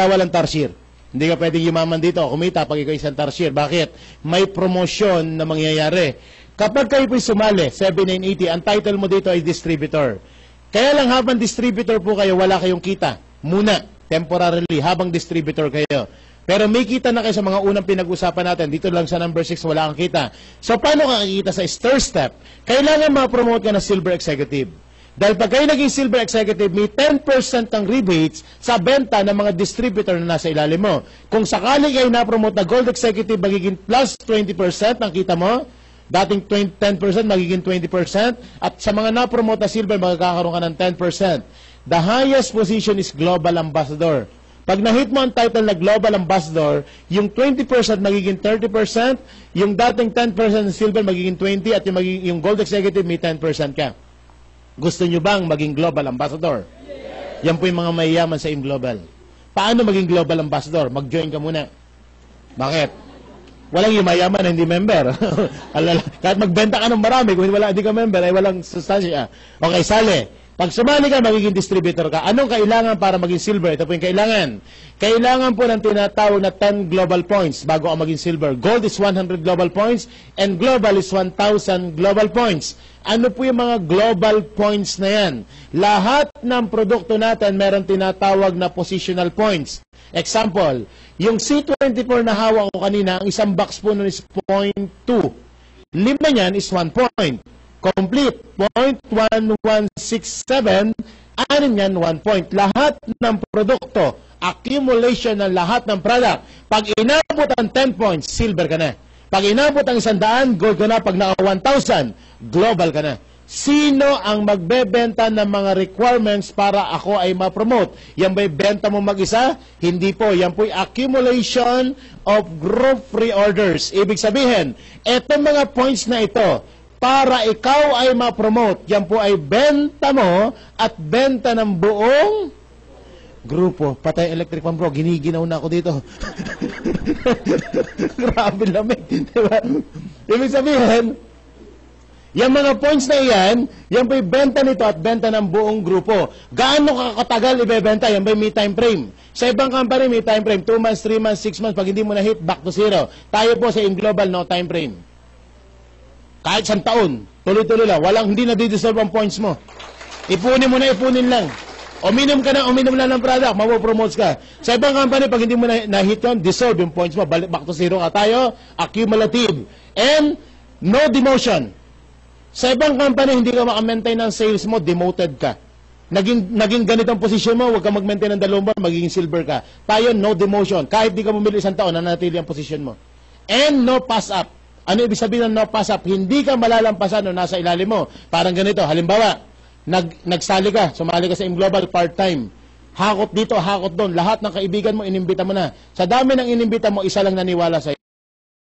walang tarsier. Hindi ka pwedeng yumaman dito, kumita pag ikaw isang tarsier. Bakit? May promosyon na mangyayari. Kapag kayo po'y sumali, 7980, ang title mo dito ay distributor. Kaya lang habang distributor po kayo, wala kayong kita. Muna, temporarily, habang distributor kayo. Pero may kita na kayo sa mga unang pinag-usapan natin. Dito lang sa number 6, wala kang kita. So, paano ka kikita sa third step? Kailangan ma-promote ka na silver executive. Dahil pag kayo naging silver executive, may 10% ng rebates sa benta ng mga distributor na nasa ilalim mo. Kung sakali kayo na-promote na gold executive, magiging plus 20% ang kita mo. Dating 10%, magiging 20%. At sa mga na-promote na silver, magkakaroon ka ng 10%. The highest position is global ambassador. Pag na-hit mo ang title na global ambassador, yung 20% magiging 30%, yung dating 10% ng silver magiging 20%, at yung gold executive may 10% ka. Gusto nyo bang maging global ambassador? Yes. Yan po yung mga mayayaman sa Global. Paano maging global ambassador? Mag-join ka muna. Bakit? Walang yung mayaman na hindi member. Kahit magbenta ka ng marami, kung hindi ka member, ay walang sustansya. Okay, sali. Pag sumali ka, magiging distributor ka. Anong kailangan para maging silver? Ito po yung kailangan. Kailangan po ng tinatawag na 10 global points bago ka maging silver. Gold is 100 global points and global is 1,000 global points. Ano po yung mga global points na yan? Lahat ng produkto natin meron tinatawag na positional points. Example, yung C24 na hawak ko kanina, ang isang box po nun is 0.2. 5 niyan is 1 point. Complete, 0.1167, 6 yan, 1 point. Lahat ng produkto, accumulation ng lahat ng product. Pag inabot ang 10 points, silver ka na. Pag inabot ang 100, gold ka na. Pag naka 1,000, global ka na. Sino ang magbebenta ng mga requirements para ako ay ma-promote? Yan ba'y benta mo mag-isa? Hindi po. Yan po'y accumulation of group pre-orders. Ibig sabihin, etong mga points na ito, para ikaw ay ma-promote, yan po ay benta mo at benta ng buong grupo. Patay electric fan bro, giniginaw na ako dito. Grabe lamig. Diba? Ibig sabihin, yung mga points na yan po ay benta nito at benta ng buong grupo. Gaano katagal ibebenta? Yan ba may time frame? Sa ibang company may time frame, 2 months, 3 months, 6 months. Pag hindi mo na hit, back to zero. Tayo po sa Global, no time frame. Kahit 1 taon, tuloy-tuloy lang. Hindi na di-dissolve ang points mo. Ipunin mo na, ipunin lang. Uminom ka na, uminom lang ng product, mapopromotes ka. Sa ibang company, pag hindi mo na-hit yun, dissolve yung points mo, balik back to zero ka. Tayo, accumulative. And no demotion. Sa ibang company, hindi ka maka-maintain ng sales mo, demoted ka. Naging ganitong posisyon mo, huwag ka mag-maintain ng 2 buwan, magiging silver ka. Tayo, no demotion. Kahit di ka bumili 1 taon, nanatili ang posisyon mo. And no pass up. Ano ibig sabihin ng no pass up? Hindi ka malalampasan o nasa ilalim mo. Parang ganito, halimbawa, nagsali ka, sumali ka sa Global part-time. Hakot dito, hakot doon. Lahat ng kaibigan mo, inimbita mo na. Sa dami ng inimbita mo, isa lang naniwala sa'yo.